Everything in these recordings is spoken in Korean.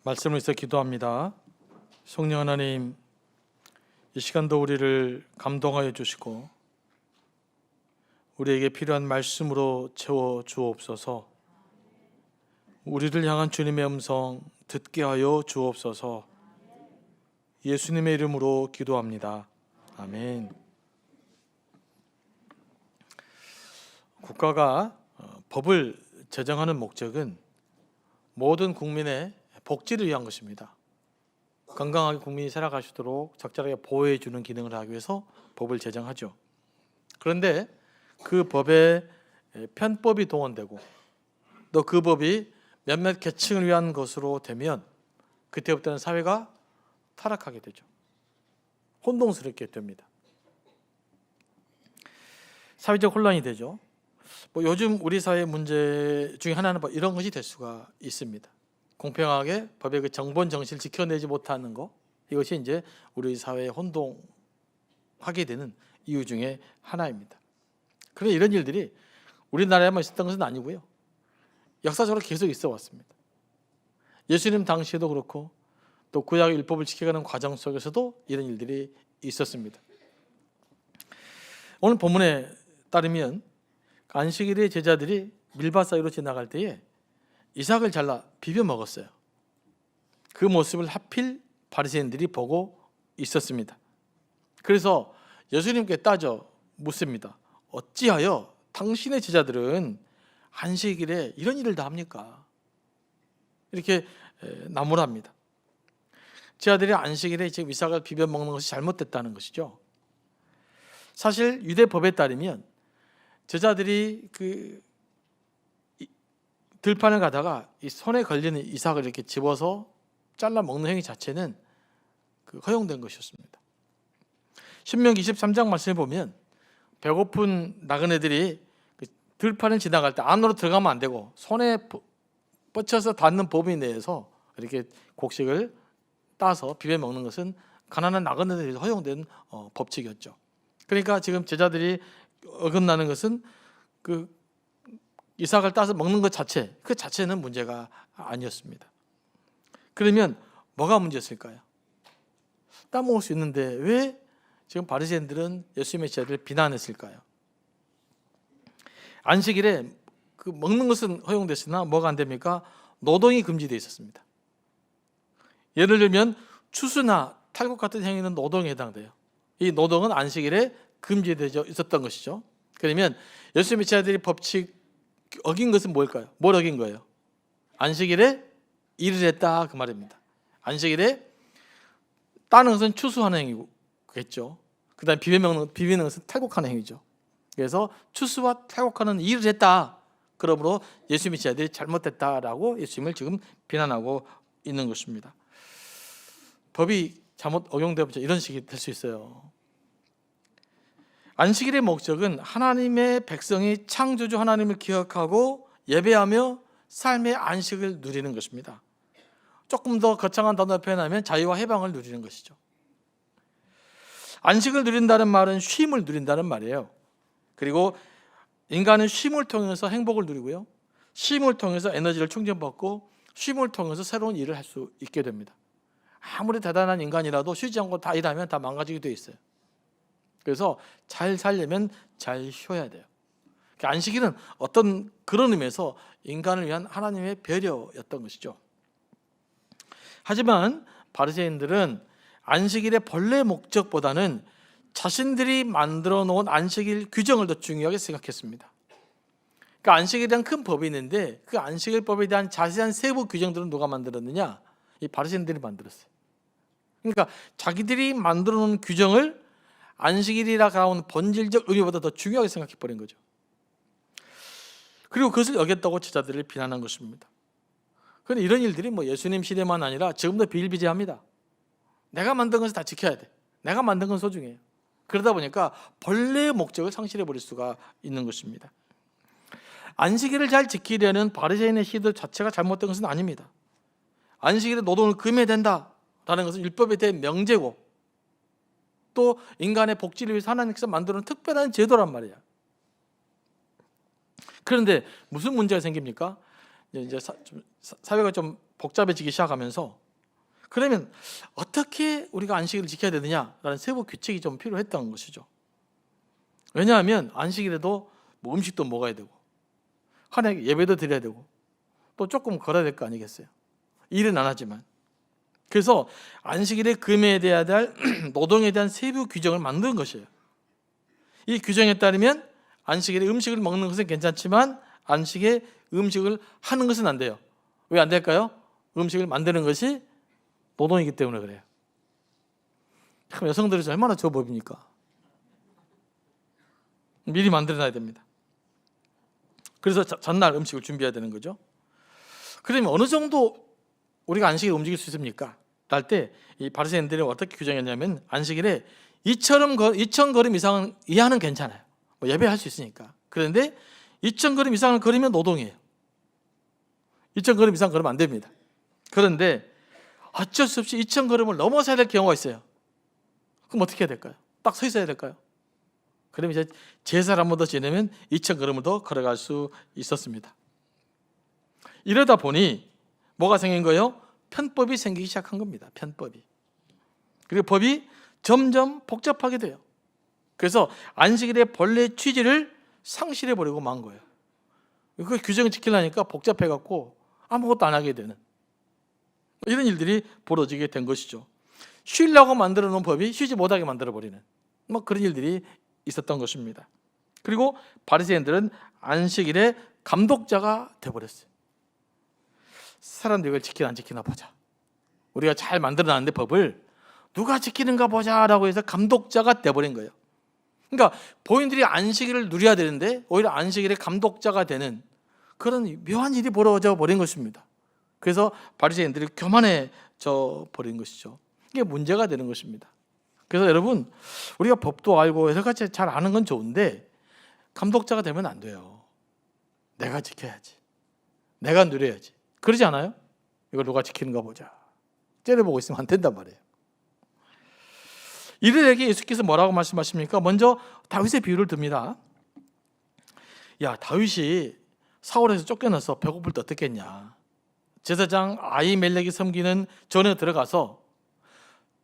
말씀을 위해서 기도합니다. 성령 하나님, 이 시간도 우리를 감동하여 주시고 우리에게 필요한 말씀으로 채워 주옵소서. 우리를 향한 주님의 음성 듣게 하여 주옵소서. 예수님의 이름으로 기도합니다. 아멘. 국가가 법을 제정하는 목적은 모든 국민의 복지를 위한 것입니다. 건강하게 국민이 살아가시도록 적절하게 보호해 주는 기능을 하기 위해서 법을 제정하죠. 그런데 그 법에 편법이 동원되고 또 그 법이 몇몇 계층을 위한 것으로 되면 그때부터는 사회가 타락하게 되죠. 혼동스럽게 됩니다. 사회적 혼란이 되죠. 요즘 우리 사회 문제 중에 하나는 이런 것이 될 수가 있습니다. 공평하게 법의 그 정본 정신을 지켜내지 못하는 것, 이것이 이제 우리 사회에 혼동하게 되는 이유 중에 하나입니다. 그런데 이런 일들이 우리나라에만 있었던 것은 아니고요, 역사적으로 계속 있어 왔습니다. 예수님 당시에도 그렇고 또 구약의 율법을 지켜가는 과정 속에서도 이런 일들이 있었습니다. 오늘 본문에 따르면 안식일에 제자들이 밀밭 사이로 지나갈 때에 이삭을 잘라 비벼 먹었어요. 그 모습을 하필 바리새인들이 보고 있었습니다. 그래서 예수님께 따져 묻습니다. 어찌하여 당신의 제자들은 안식일에 이런 일을 다 합니까? 이렇게 나무랍니다. 제자들이 안식일에 지금 이삭을 비벼 먹는 것이 잘못됐다는 것이죠. 사실 유대법에 따르면 제자들이 그 들판을 가다가 이 손에 걸리는 이삭을 이렇게 집어서 잘라 먹는 행위 자체는 허용된 것이었습니다. 신명기 23장 말씀을 보면 배고픈 나그네들이 들판을 지나갈 때 안으로 들어가면 안 되고 손에 뻗쳐서 닿는 범위 내에서 이렇게 곡식을 따서 비벼 먹는 것은 가난한 나그네들이 허용된 법칙이었죠. 그러니까 지금 제자들이 어긋나는 것은 그 이삭을 따서 먹는 것 자체, 그 자체는 문제가 아니었습니다. 그러면 뭐가 문제였을까요? 따먹을 수 있는데 왜 지금 바리새인들은 예수님의 제자들을 비난했을까요? 안식일에 그 먹는 것은 허용됐으나 뭐가 안 됩니까? 노동이 금지되어 있었습니다. 예를 들면 추수나 탈곡 같은 행위는 노동에 해당돼요. 이 노동은 안식일에 금지되어 있었던 것이죠. 그러면 예수님의 제자들이 법칙 어긴 것은 뭘까요? 뭘 어긴 거예요? 안식일에 일을 했다, 그 말입니다. 안식일에 따는 것은 추수하는 행위겠죠. 그 다음에 비비는 것은 탈곡하는 행위죠. 그래서 추수와 탈곡하는 일을 했다. 그러므로 예수님의 제자들이 잘못됐다라고 예수님을 지금 비난하고 있는 것입니다. 법이 잘못 억용되면 이런 식이 될 수 있어요. 안식일의 목적은 하나님의 백성이 창조주 하나님을 기억하고 예배하며 삶의 안식을 누리는 것입니다. 조금 더 거창한 단어로 표현하면 자유와 해방을 누리는 것이죠. 안식을 누린다는 말은 쉼을 누린다는 말이에요. 그리고 인간은 쉼을 통해서 행복을 누리고요, 쉼을 통해서 에너지를 충전받고 쉼을 통해서 새로운 일을 할 수 있게 됩니다. 아무리 대단한 인간이라도 쉬지 않고 다 일하면 다 망가지게 돼 있어요. 그래서 잘 살려면 잘 쉬어야 돼요. 안식일은 어떤 그런 의미에서 인간을 위한 하나님의 배려였던 것이죠. 하지만 바리새인들은 안식일의 본래 목적보다는 자신들이 만들어 놓은 안식일 규정을 더 중요하게 생각했습니다. 그러니까 안식일에 대한 큰 법이 있는데 그 안식일법에 대한 자세한 세부 규정들은 누가 만들었느냐? 이 바리새인들이 만들었어요. 그러니까 자기들이 만들어 놓은 규정을 안식일이라 가온 본질적 의미보다 더 중요하게 생각해 버린 거죠. 그리고 그것을 어겼다고 제자들을 비난한 것입니다. 그런데 이런 일들이 예수님 시대만 아니라 지금도 비일비재합니다. 내가 만든 것을 다 지켜야 돼. 내가 만든 건 소중해요. 그러다 보니까 본래의 목적을 상실해 버릴 수가 있는 것입니다. 안식일을 잘 지키려는 바리새인의 시도 자체가 잘못된 것은 아닙니다. 안식일에 노동을 금해야 된다라는 것은 율법에 대한 명제고 또 인간의 복지를 위해서 하나님께서 만들어놓은 특별한 제도란 말이야. 그런데 무슨 문제가 생깁니까? 이제 사회가 좀 복잡해지기 시작하면서 그러면 어떻게 우리가 안식일을 지켜야 되느냐라는 세부 규칙이 좀 필요했던 것이죠. 왜냐하면 안식일에도 뭐 음식도 먹어야 되고 하나님께 예배도 드려야 되고 또 조금 걸어야 될 거 아니겠어요? 일은 안 하지만. 그래서 안식일의 금에 대해야 할 노동에 대한 세부 규정을 만든 것이에요. 이 규정에 따르면 안식일에 음식을 먹는 것은 괜찮지만 안식에 음식을 하는 것은 안 돼요. 왜 안 될까요? 음식을 만드는 것이 노동이기 때문에 그래요. 참 여성들이 얼마나 좋은 법입니까? 미리 만들어놔야 됩니다. 그래서 전날 음식을 준비해야 되는 거죠. 그러면 어느 정도 우리가 안식일에 움직일 수 있습니까? 할 때 이 바리새인들이 어떻게 규정했냐면 안식일에 2,000걸음 이상은 이하는 괜찮아요. 뭐 예배할 수 있으니까. 그런데 2,000걸음 이상을 걸으면 노동이에요. 2,000걸음 이상 걸으면 안 됩니다. 그런데 어쩔 수 없이 2,000걸음을 넘어서야 될 경우가 있어요. 그럼 어떻게 해야 될까요? 딱 서 있어야 될까요? 그럼 이제 제사를 한 번 더 지내면 2,000걸음을 더 걸어갈 수 있었습니다. 이러다 보니 뭐가 생긴 거예요? 편법이 생기기 시작한 겁니다. 편법이. 그리고 법이 점점 복잡하게 돼요. 그래서 안식일의 본래 취지를 상실해 버리고 만 거예요. 그 규정을 지키려니까 복잡해갖고 아무것도 안 하게 되는 이런 일들이 벌어지게 된 것이죠. 쉬려고 만들어 놓은 법이 쉬지 못하게 만들어 버리는 뭐 그런 일들이 있었던 것입니다. 그리고 바리새인들은 안식일의 감독자가 되어버렸어요. 사람들이 이걸 지키나 안 지키나 보자. 우리가 잘 만들어놨는데 법을 누가 지키는가 보자라고 해서 감독자가 되어버린 거예요. 그러니까 본인들이 안식일을 누려야 되는데 오히려 안식일의 감독자가 되는 그런 묘한 일이 벌어져 버린 것입니다. 그래서 바리새인들이 교만해져 버린 것이죠. 이게 문제가 되는 것입니다. 그래서 여러분 우리가 법도 알고 여러 가지 잘 아는 건 좋은데 감독자가 되면 안 돼요. 내가 지켜야지. 내가 누려야지. 그러지 않아요? 이걸 누가 지키는가 보자. 째려보고 있으면 안 된단 말이에요. 이들에게 예수께서 뭐라고 말씀하십니까? 먼저 다윗의 비유를 듭니다. 야, 다윗이 사울에서 쫓겨나서 배고플 때 어떻겠냐. 제사장 아히멜렉이 섬기는 전에 들어가서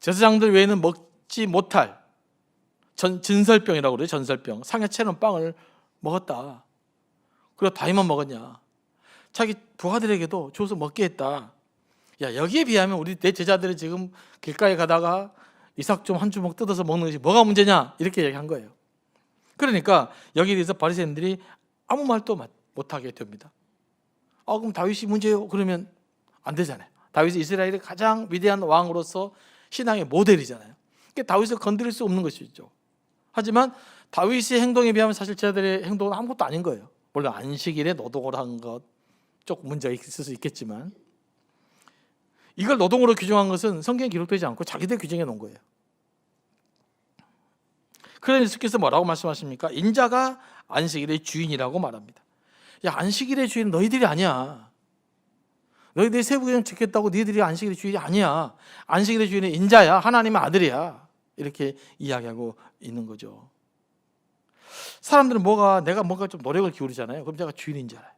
제사장들 외에는 먹지 못할 진설병이라고 그래요. 전설병. 상에 채는 빵을 먹었다. 그리고 다윗만 먹었냐. 자기 부하들에게도 줘서 먹게 했다. 야, 여기에 비하면 우리 내 제자들이 지금 길가에 가다가 이삭 좀 한 주먹 뜯어서 먹는 것이 뭐가 문제냐 이렇게 얘기한 거예요. 그러니까 여기에 대해서 바리새인들이 아무 말도 못하게 됩니다. 그럼 다윗이 문제예요? 그러면 안 되잖아요. 다윗이 이스라엘의 가장 위대한 왕으로서 신앙의 모델이잖아요. 그러니까 다윗을 건드릴 수 없는 것이죠. 하지만 다윗의 행동에 비하면 사실 제자들의 행동은 아무것도 아닌 거예요. 물론 안식일에 노동을 한 것 조금 문제가 있을 수 있겠지만 이걸 노동으로 규정한 것은 성경에 기록되지 않고 자기들 규정해 놓은 거예요. 그래서 예수께서 뭐라고 말씀하십니까? 인자가 안식일의 주인이라고 말합니다. 야, 안식일의 주인은 너희들이 아니야. 너희들이 세부규정 지켰다고 너희들이 안식일의 주인이 아니야. 안식일의 주인은 인자야. 하나님의 아들이야. 이렇게 이야기하고 있는 거죠. 사람들은 내가 뭔가 좀 노력을 기울이잖아요. 그럼 제가 주인인 줄 알아요.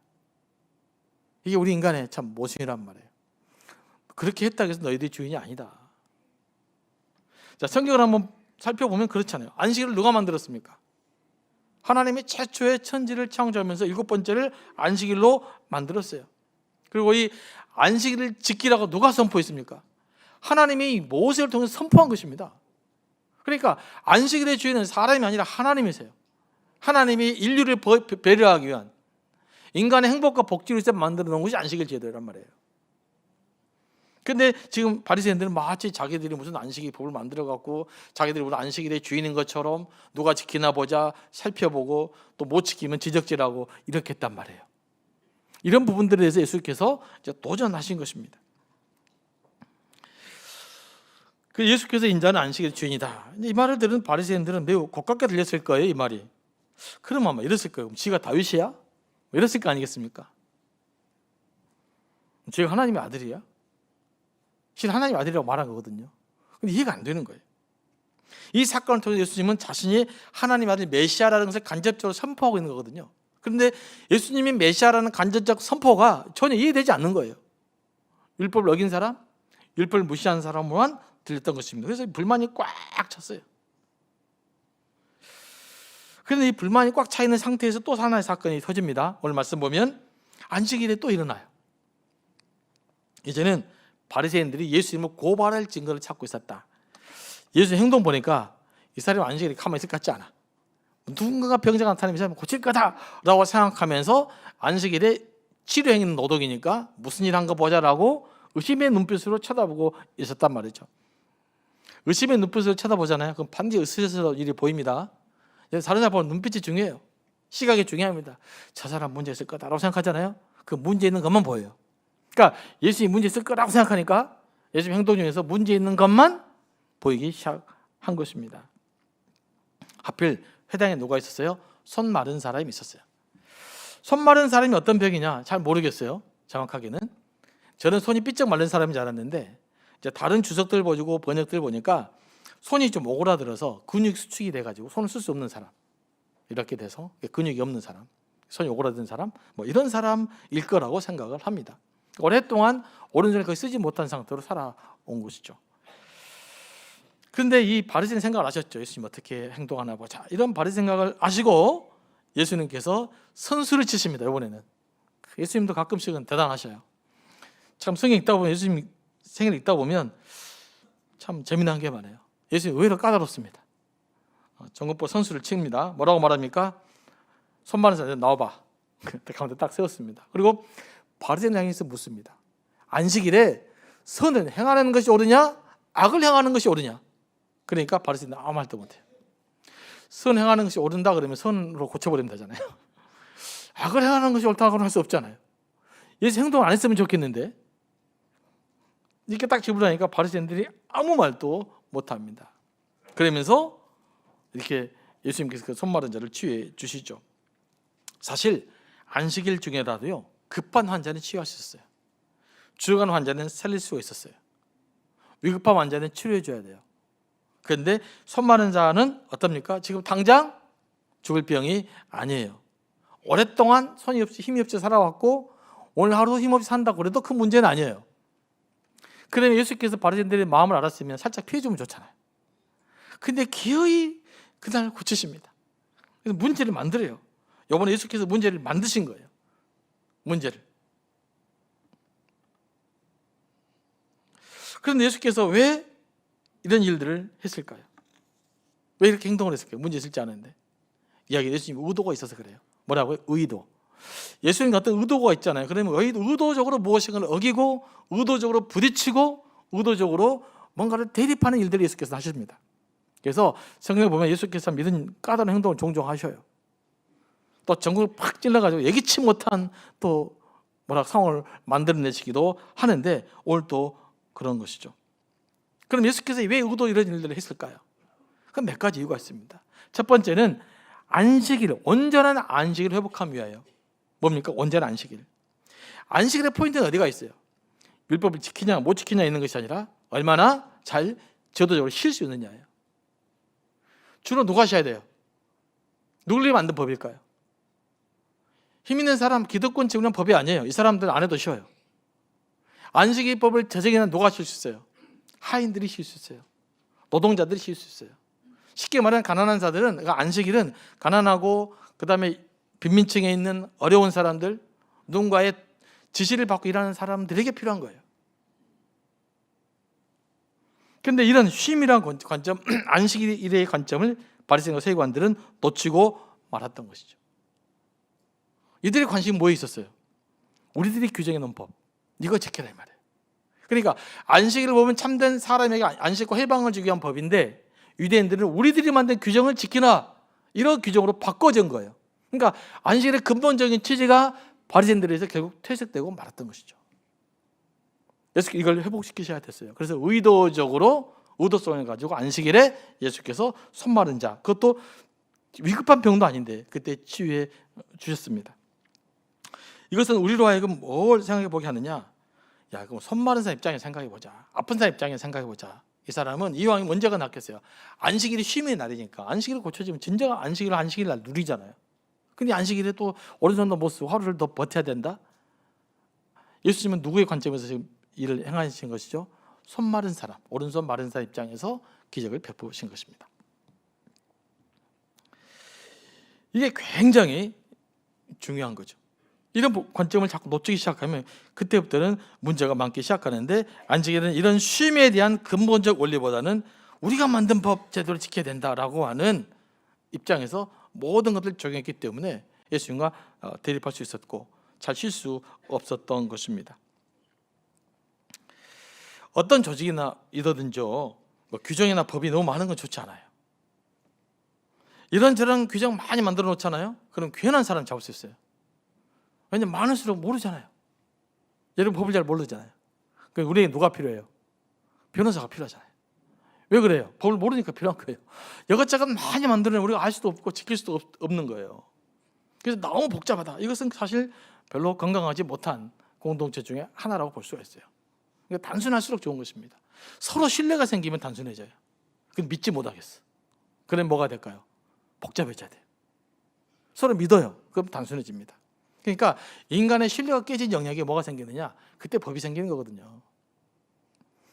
이게 우리 인간의 참 모순이란 말이에요. 그렇게 했다고 해서 너희들이 주인이 아니다. 자, 성경을 한번 살펴보면 그렇잖아요. 안식일을 누가 만들었습니까? 하나님이 최초의 천지를 창조하면서 7번째를 안식일로 만들었어요. 그리고 이 안식일을 지키라고 누가 선포했습니까? 하나님이 모세를 통해서 선포한 것입니다. 그러니까 안식일의 주인은 사람이 아니라 하나님이세요. 하나님이 인류를 배려하기 위한 인간의 행복과 복지를 위해서 만들어 놓은 것이 안식일 제도란 말이에요. 근데 지금 바리새인들은 마치 자기들이 무슨 안식일 법을 만들어 갖고 자기들이 무슨 안식일의 주인인 것처럼 누가 지키나 보자 살펴보고 또 못 지키면 지적질하고 이렇게 했단 말이에요. 이런 부분들에 대해서 예수께서 이제 도전하신 것입니다. 그 예수께서 인자는 안식일의 주인이다. 이 말을 들은 바리새인들은 매우 고깝게 들렸을 거예요. 이 말이. 그럼 아마 이랬을 거예요. 지가 다윗이야? 이랬을 거 아니겠습니까? 지가 하나님의 아들이야? 실은 하나님 아들이라고 말한 거거든요. 근데 이해가 안 되는 거예요. 이 사건을 통해서 예수님은 자신이 하나님 아들 메시아라는 것을 간접적으로 선포하고 있는 거거든요. 그런데 예수님이 메시아라는 간접적 선포가 전혀 이해되지 않는 거예요. 율법을 어긴 사람, 율법을 무시한 사람만 들렸던 것입니다. 그래서 불만이 꽉 찼어요. 그런데 이 불만이 꽉 차 있는 상태에서 또 하나의 사건이 터집니다. 오늘 말씀 보면 안식일에 또 일어나요. 이제는 바리새인들이 예수님을 고발할 증거를 찾고 있었다. 예수 행동 보니까 이 사람이 안식일에 가만히 있을 것 같지 않아. 누군가가 병자가 나타나면 이 사람을 고칠 거다라고 생각하면서 안식일에 치료 행위는 노동이니까 무슨 일 한 거 보자라고 의심의 눈빛으로 쳐다보고 있었단 말이죠. 의심의 눈빛으로 쳐다보잖아요. 그럼 반드시 으스스러운 일이 보입니다. 다른 사람 보는 눈빛이 중요해요. 시각이 중요합니다. 저 사람 문제 있을 거다라고 생각하잖아요. 그 문제 있는 것만 보여요. 그러니까 예수님이 문제 있을 거라고 생각하니까 예수님 행동 중에서 문제 있는 것만 보이기 시작한 것입니다. 하필 회당에 누가 있었어요? 손 마른 사람이 있었어요. 손 마른 사람이 어떤 병이냐 잘 모르겠어요. 정확하게는 저는 손이 삐쩍 마른 사람인 줄 알았는데 이제 다른 주석들 보고 번역들 보니까 손이 좀 오그라들어서 근육 수축이 돼가지고 손을 쓸 수 없는 사람, 이렇게 돼서 근육이 없는 사람, 손이 오그라든 사람, 뭐 이런 사람일 거라고 생각을 합니다. 오랫동안 오른손을 거의 쓰지 못한 상태로 살아온 것이죠. 그런데 이 바리새인 생각을 아셨죠? 예수님 어떻게 행동하나 보자. 이런 바리새인 생각을 아시고 예수님께서 선수를 치십니다. 이번에는 예수님도 가끔씩은 대단하셔요. 참 성경 읽다 보면 예수님 생애를 읽다 보면 참 재미난 게 많아요. 예수님 의외로 까다롭습니다. 정금보 선수를 칩니다. 뭐라고 말합니까? 손 마른 사람 나와봐. 가운데 딱 세웠습니다. 그리고 바리새인 향해서 묻습니다. 안식일에 선을 행하는 것이 옳으냐, 악을 행하는 것이 옳으냐? 그러니까 바리새인은 아무 말도 못해요. 선 행하는 것이 옳은다 그러면 선으로 고쳐버리면 되잖아요. 악을 행하는 것이 옳다고는 할 수 없잖아요. 예수 행동 안 했으면 좋겠는데 이렇게 딱 집으라니까 바리새인들이 아무 말도 못합니다. 그러면서 이렇게 예수님께서 그 손마른 자를 치유해 주시죠. 사실 안식일 중에라도요 급한 환자는 치유할 수 있었어요. 죽어간 환자는 살릴 수가 있었어요. 위급한 환자는 치료해 줘야 돼요. 그런데 손 마른 자는 어떻습니까? 지금 당장 죽을 병이 아니에요. 오랫동안 손이 없이 힘이 없이 살아왔고 오늘 하루 힘없이 산다고 그래도 큰 문제는 아니에요. 그러면 예수께서 바리새인들의 마음을 알았으면 살짝 피해주면 좋잖아요. 근데 기어이 그날 고치십니다. 그래서 문제를 만들어요. 이번에 예수께서 문제를 만드신 거예요. 문제를. 그런데 예수께서 왜 이런 일들을 했을까요? 왜 이렇게 행동을 했을까요? 문제 있을지 않은데. 이야기 예수님 의도가 있어서 그래요. 뭐라고요? 의도. 예수님 같은 의도가 있잖아요. 그러면 의도적으로 무엇인가를 어기고 의도적으로 부딪히고 의도적으로 뭔가를 대립하는 일들을 예수께서 하십니다. 그래서 성경에 보면 예수께서 믿은 까다로운 행동을 종종 하셔요. 또 전국을 팍 찔러가지고 예기치 못한 또 상황을 만들어내시기도 하는데 오늘 또 그런 것이죠. 그럼 예수께서 왜 의도 이런 일들을 했을까요? 그 몇 가지 이유가 있습니다. 첫 번째는 안식일, 온전한 안식일을 회복하기 위하여. 뭡니까? 온전한 안식일. 안식일의 포인트는 어디가 있어요? 율법을 지키냐 못 지키냐 있는 것이 아니라 얼마나 잘 저도적으로 쉴 수 있느냐예요. 주로 누가 쉬어야 돼요? 누굴 만든 법일까요? 힘 있는 사람, 기득권 지우는 법이 아니에요. 이 사람들 안 해도 쉬어요. 안식일법을 제정해놓은 누가 쉴 수 있어요? 하인들이 쉴 수 있어요. 노동자들이 쉴 수 있어요. 쉽게 말하면 가난한 자들은, 그러니까 안식일은 가난하고 그 다음에 빈민층에 있는 어려운 사람들, 누군가의 지시를 받고 일하는 사람들에게 필요한 거예요. 그런데 이런 쉼이라는 관점, 안식일의 관점을 바리새인과 세관들은 놓치고 말았던 것이죠. 이들의 관심이 뭐에 있었어요? 우리들이 규정해 놓은 법, 이거 지켜라 이 말이에요. 그러니까 안식일을 보면 참된 사람에게 안식과 해방을 주기 위한 법인데 유대인들은 우리들이 만든 규정을 지키나 이런 규정으로 바꿔진 거예요. 그러니까 안식일의 근본적인 취지가 바리새인들에서 결국 퇴색되고 말았던 것이죠. 예수께서 이걸 회복시키셔야 됐어요. 그래서 의도성을 가지고 안식일에 예수께서 손 마른 자, 그것도 위급한 병도 아닌데 그때 치유해 주셨습니다. 이것은 우리로 하여금 뭘 생각해 보게 하느냐? 야, 그럼 손 마른 사람 입장에서 생각해 보자. 아픈 사람 입장에서 생각해 보자. 이 사람은 이왕이 문제가 났겠어요. 안식일이 쉼의 날이니까 안식일이 고쳐지면 진정한 안식일 날 누리잖아요. 근데 안식일에 또 오른손도 못 쓰고 하루를 더 버텨야 된다? 예수님은 누구의 관점에서 지금 일을 행하신 것이죠. 손 마른 사람, 오른손 마른 사람 입장에서 기적을 베푸신 것입니다. 이게 굉장히 중요한 거죠. 이런 관점을 자꾸 놓치기 시작하면 그때부터는 문제가 많기 시작하는데, 안식일은 이런 쉼에 대한 근본적 원리보다는 우리가 만든 법 제대로 지켜야 된다라고 하는 입장에서 모든 것을 적용했기 때문에 예수님과 대립할 수 있었고 잘 쉴 수 없었던 것입니다. 어떤 조직이나 이러든죠, 규정이나 법이 너무 많은 건 좋지 않아요. 이런저런 규정 많이 만들어 놓잖아요. 그럼 괜한 사람 잡을 수 있어요. 왜냐면 많을수록 모르잖아요. 여러분 법을 잘 모르잖아요. 그럼 우리에게 누가 필요해요? 변호사가 필요하잖아요. 왜 그래요? 법을 모르니까 필요한 거예요. 이것저것 많이 만들어내면 우리가 알 수도 없고 지킬 수도 없는 거예요. 그래서 너무 복잡하다. 이것은 사실 별로 건강하지 못한 공동체 중에 하나라고 볼 수가 있어요. 그러니까 단순할수록 좋은 것입니다. 서로 신뢰가 생기면 단순해져요. 그건 믿지 못하겠어. 그럼 뭐가 될까요? 복잡해져야 돼요. 서로 믿어요. 그럼 단순해집니다. 그러니까 인간의 신뢰가 깨진 영역에 뭐가 생기느냐? 그때 법이 생기는 거거든요.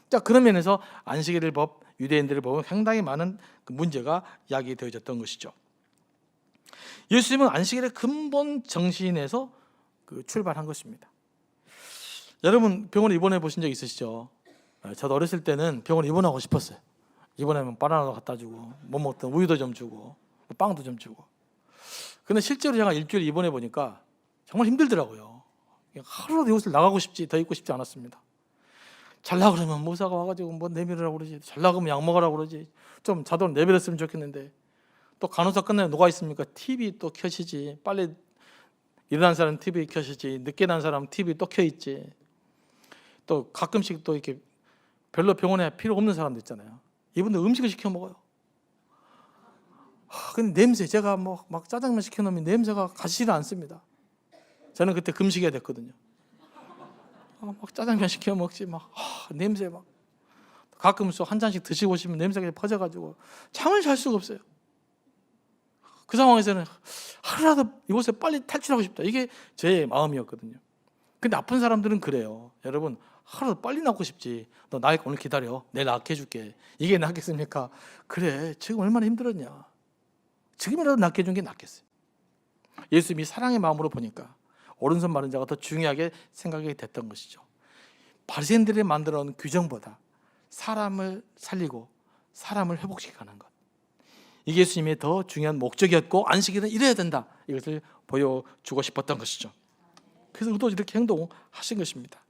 자, 그런 면에서 안식일을 법, 유대인들의 법은 상당히 많은 문제가 야기되어졌던 것이죠. 예수님은 안식일의 근본 정신에서 출발한 것입니다. 여러분 병원에 입원해 보신 적 있으시죠? 저도 어렸을 때는 병원에 입원하고 싶었어요. 입원하면 바나나도 갖다 주고 못 먹던 우유도 좀 주고 빵도 좀 주고. 근데 실제로 제가 일주일 입원해 보니까 정말 힘들더라고요. 하루라도 이곳을 나가고 싶지, 더 있고 싶지 않았습니다. 잘라 그러면 모사가 와가지고 뭐 내밀으라고 그러지, 잘라 그러면 약 먹으라고 그러지, 좀 자동으로 내버렸으면 좋겠는데, 또 간호사 끝나면 누가 있습니까? TV 또 켜시지, 빨리 일어난 사람 TV 켜시지, 늦게 난 사람 TV 또 켜있지. 또 가끔씩 또 이렇게 별로 병원에 필요 없는 사람도 있잖아요. 이분들 음식을 시켜 먹어요. 근데 냄새, 제가 막 짜장면 시켜 놓으면 냄새가 가시지를 않습니다. 저는 그때 금식해야 됐거든요. 막 짜장면 시켜 먹지, 냄새 막. 가끔 한 잔씩 드시고 오시면 냄새가 퍼져가지고 잠을 잘 수가 없어요. 그 상황에서는 하루라도 이곳에 빨리 탈출하고 싶다. 이게 제 마음이었거든요. 근데 아픈 사람들은 그래요. 여러분, 하루라도 빨리 낫고 싶지. 너 나니까 오늘 기다려. 내일 낫게 해줄게. 이게 낫겠습니까? 그래, 지금 얼마나 힘들었냐. 지금이라도 낫게 해준 게 낫겠어요. 예수님이 사랑의 마음으로 보니까 오른손 마른 자가 더 중요하게 생각이 됐던 것이죠. 바리새인들이 만들어 놓은 규정보다 사람을 살리고 사람을 회복시키는 것, 이게 예수님의 더 중요한 목적이었고, 안식일은 이래야 된다, 이것을 보여주고 싶었던 것이죠. 그래서 의도적으로 이렇게 행동하신 것입니다.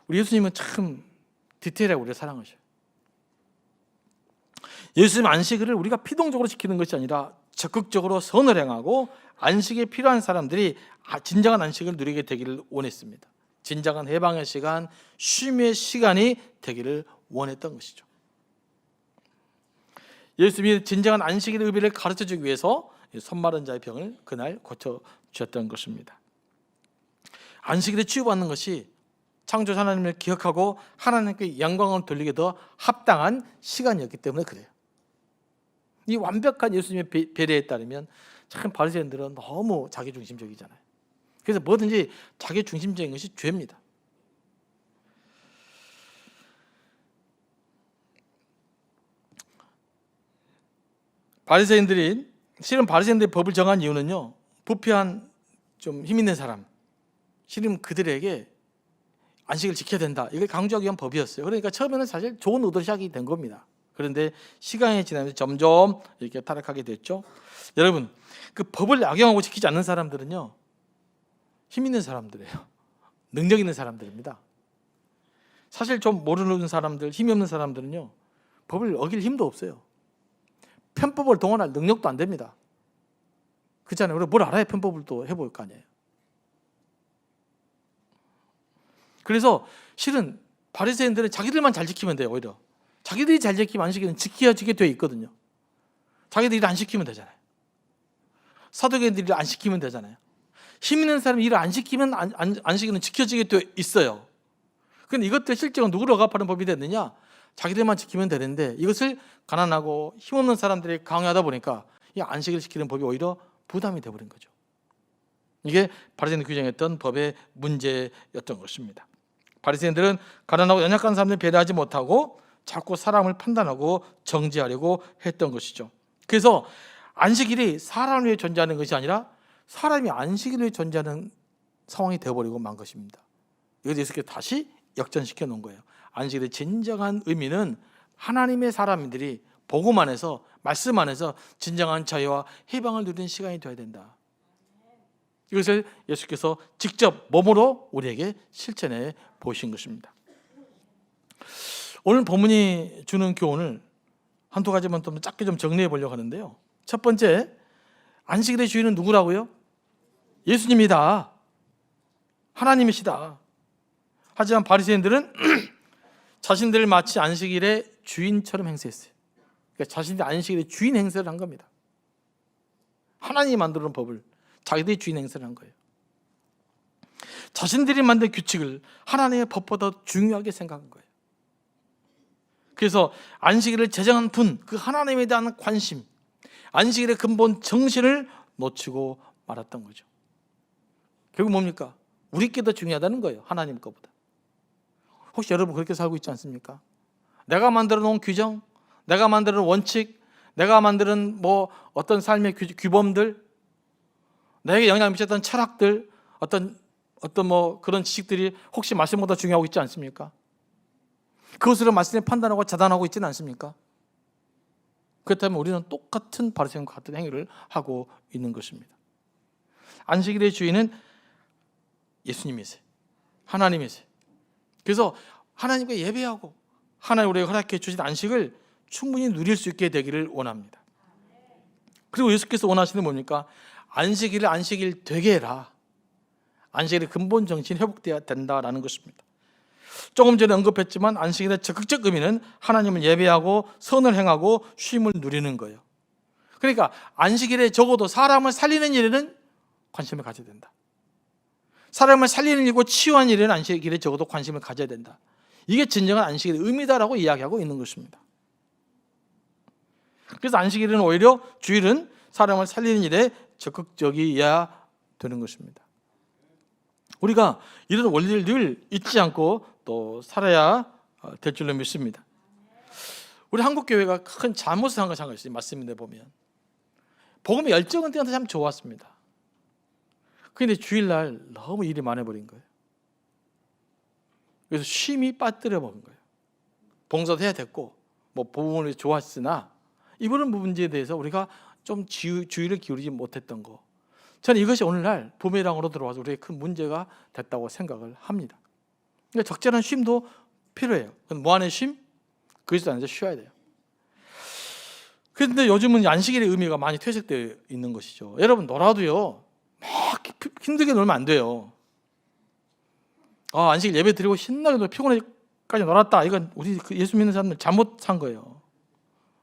우리 예수님은 참 디테일하게 우리를 사랑하셔요. 예수님 안식일을 우리가 피동적으로 지키는 것이 아니라 적극적으로 선을 행하고 안식에 필요한 사람들이 진정한 안식을 누리게 되기를 원했습니다. 진정한 해방의 시간, 쉼의 시간이 되기를 원했던 것이죠. 예수님이 진정한 안식일의 의미를 가르쳐주기 위해서 손 마른 자의 병을 그날 고쳐주셨던 것입니다. 안식일에 치유받는 것이 창조주 하나님을 기억하고 하나님께 영광을 돌리게 더 합당한 시간이었기 때문에 그래요. 이 완벽한 예수님의 배려에 따르면 참 바리새인들은 너무 자기중심적이잖아요. 그래서 뭐든지 자기중심적인 것이 죄입니다. 실은 바리새인들이 법을 정한 이유는요, 부패한 좀 힘 있는 사람, 실은 그들에게 안식을 지켜야 된다, 이걸 강조하기 위한 법이었어요. 그러니까 처음에는 사실 좋은 의도로 시작이 된 겁니다. 그런데 시간이 지나면서 점점 이렇게 타락하게 됐죠. 여러분, 그 법을 악용하고 지키지 않는 사람들은요, 힘 있는 사람들이에요. 능력 있는 사람들입니다. 사실 좀 모르는 사람들, 힘이 없는 사람들은요, 법을 어길 힘도 없어요. 편법을 동원할 능력도 안 됩니다. 그렇잖아요. 우리가 뭘 알아야 편법을 또 해볼 거 아니에요. 그래서 실은 바리새인들은 자기들만 잘 지키면 돼요. 오히려 자기들이 잘 지키면 안식일은 지켜지게 되어 있거든요. 자기들이 일 안 시키면 되잖아요. 사두개인들이 일 안 시키면 되잖아요. 힘 있는 사람이 일을 안 시키면 안식일은 지켜지게 되어 있어요. 그런데 이것들 실제로 누구를 억압하는 법이 됐느냐? 자기들만 지키면 되는데 이것을 가난하고 힘없는 사람들이 강요하다 보니까 이 안식일을 지키는 법이 오히려 부담이 되어버린 거죠. 이게 바리새인들이 규정했던 법의 문제였던 것입니다. 바리새인들은 가난하고 연약한 사람들 배려하지 못하고 자꾸 사람을 판단하고 정죄하려고 했던 것이죠. 그래서 안식일이 사람을 위해 존재하는 것이 아니라 사람이 안식일을 위해 존재하는 상황이 되어버리고 만 것입니다. 이것을 예수께서 다시 역전시켜 놓은 거예요. 안식일의 진정한 의미는 하나님의 사람들이 복음 안에서, 말씀 안에서 진정한 자유와 해방을 누리는 시간이 되어야 된다. 이것을 예수께서 직접 몸으로 우리에게 실천해 보신 것입니다. 오늘 본문이 주는 교훈을 한두 가지만 좀 짧게 좀 정리해 보려고 하는데요. 첫 번째, 안식일의 주인은 누구라고요? 예수님이다. 하나님이시다. 하지만 바리새인들은 자신들을 마치 안식일의 주인처럼 행세했어요. 그러니까 자신들이 안식일의 주인 행세를 한 겁니다. 하나님이 만들어 놓은 법을 자기들이 주인 행세를 한 거예요. 자신들이 만든 규칙을 하나님의 법보다 중요하게 생각한 거예요. 그래서 안식일을 제정한 분, 그 하나님에 대한 관심, 안식일의 근본 정신을 놓치고 말았던 거죠. 결국 뭡니까? 우리께 더 중요하다는 거예요. 하나님 것보다. 혹시 여러분 그렇게 살고 있지 않습니까? 내가 만들어 놓은 규정, 내가 만들어 놓은 원칙, 내가 만드는 어떤 삶의 규범들, 내게 영향을 미쳤던 철학들, 어떤 그런 지식들이 혹시 말씀보다 중요하고 있지 않습니까? 그것으로 말씀을 판단하고 자단하고 있지는 않습니까? 그렇다면 우리는 똑같은 바리새인과 같은 행위를 하고 있는 것입니다. 안식일의 주인은 예수님이세요. 하나님이세요. 그래서 하나님께 예배하고 하나님 우리에게 허락해 주신 안식을 충분히 누릴 수 있게 되기를 원합니다. 그리고 예수께서 원하시는 뭡니까? 안식일을 안식일 되게 해라. 안식일의 근본 정신이 회복되어야 된다라는 것입니다. 조금 전에 언급했지만 안식일의 적극적 의미는 하나님을 예배하고 선을 행하고 쉼을 누리는 거예요. 그러니까 안식일에 적어도 사람을 살리는 일에는 관심을 가져야 된다. 사람을 살리는 일이고 치유하는 일에는 안식일에 적어도 관심을 가져야 된다. 이게 진정한 안식일의 의미다라고 이야기하고 있는 것입니다. 그래서 안식일은 오히려 주일은 사람을 살리는 일에 적극적이어야 되는 것입니다. 우리가 이런 원리를 늘 잊지 않고 또 살아야 될 줄로 믿습니다. 우리 한국교회가 큰 잘못을 한 것이 있어요. 말씀인데 보면 복음의 열정은 때한테 참 좋았습니다. 그런데 주일날 너무 일이 많아버린 거예요. 그래서 쉼이 빠뜨려 버린 거예요. 봉사도 해야 됐고 복음을 좋았으나 이런 문제에 대해서 우리가 좀 주의를 기울이지 못했던 거, 저는 이것이 오늘날 부메랑으로 들어와서 우리의 큰 문제가 됐다고 생각을 합니다. 그러니까 적절한 쉼도 필요해요. 무한의 쉼? 그리스도 안에서 쉬어야 돼요. 그런데 요즘은 안식일의 의미가 많이 퇴색되어 있는 것이죠. 여러분 놀아도요 막 힘들게 놀면 안 돼요. 안식일 예배 드리고 신나게 놀고 피곤해까지 놀았다. 이건 우리 예수 믿는 사람들 잘못 산 거예요.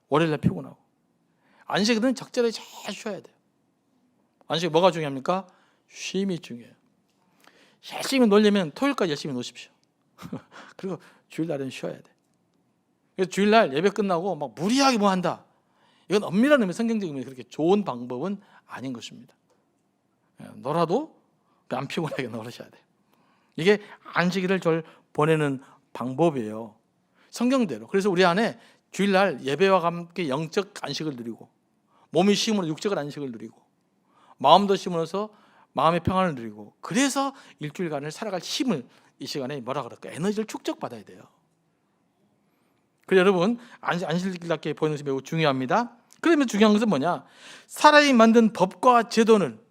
월요일날 피곤하고. 안식일은 적절히 잘 쉬어야 돼요. 안식일 뭐가 중요합니까? 쉼이 중요해요. 열심히 놀려면 토요일까지 열심히 노십시오. 그리고 주일날은 쉬어야 돼. 그래서 주일날 예배 끝나고 막 무리하게 뭐 한다. 이건 엄밀한 의미, 성경적인 의미 그렇게 좋은 방법은 아닌 것입니다. 놀아도 안 피곤하게 놀으셔야 돼요. 이게 안식일을 보내는 방법이에요. 성경대로. 그래서 우리 안에 주일날 예배와 함께 영적 안식을 누리고 몸이 쉼으로 육적 안식을 누리고 마음도 쉼으로서 마음의 평안을 누리고 그래서 일주일간을 살아갈 힘을 이 시간에 뭐라 그럴까? 에너지를 축적받아야 돼요. 그래서 여러분 안식일답게 보이는 것이 매우 중요합니다. 그러면 중요한 것은 뭐냐? 사람이 만든 법과 제도는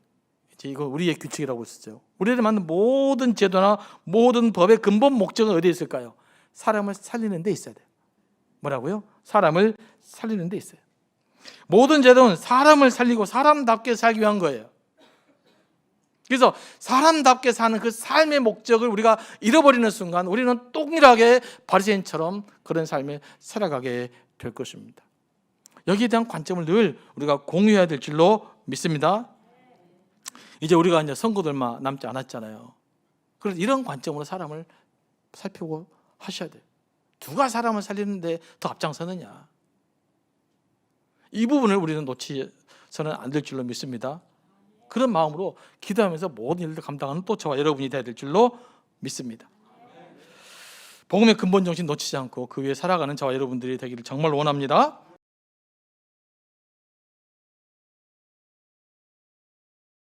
이거 우리의 규칙이라고 쓰죠. 우리를 만든 모든 제도나 모든 법의 근본 목적은 어디에 있을까요? 사람을 살리는 데 있어야 돼요. 뭐라고요? 사람을 살리는 데 있어요. 모든 제도는 사람을 살리고 사람답게 살기 위한 거예요. 그래서 사람답게 사는 그 삶의 목적을 우리가 잃어버리는 순간 우리는 동일하게 바리새인처럼 그런 삶을 살아가게 될 것입니다. 여기에 대한 관점을 늘 우리가 공유해야 될 줄로 믿습니다. 이제 우리가 이제 선거도 얼마 남지 않았잖아요. 그래서 이런 관점으로 사람을 살피고 하셔야 돼요. 누가 사람을 살리는데 더 앞장서느냐. 이 부분을 우리는 놓치서는 안 될 줄로 믿습니다. 그런 마음으로 기도하면서 모든 일을 감당하는 또 저와 여러분이 되어야 될 줄로 믿습니다. 복음의 근본 정신 놓치지 않고 그 위에 살아가는 저와 여러분들이 되기를 정말 원합니다.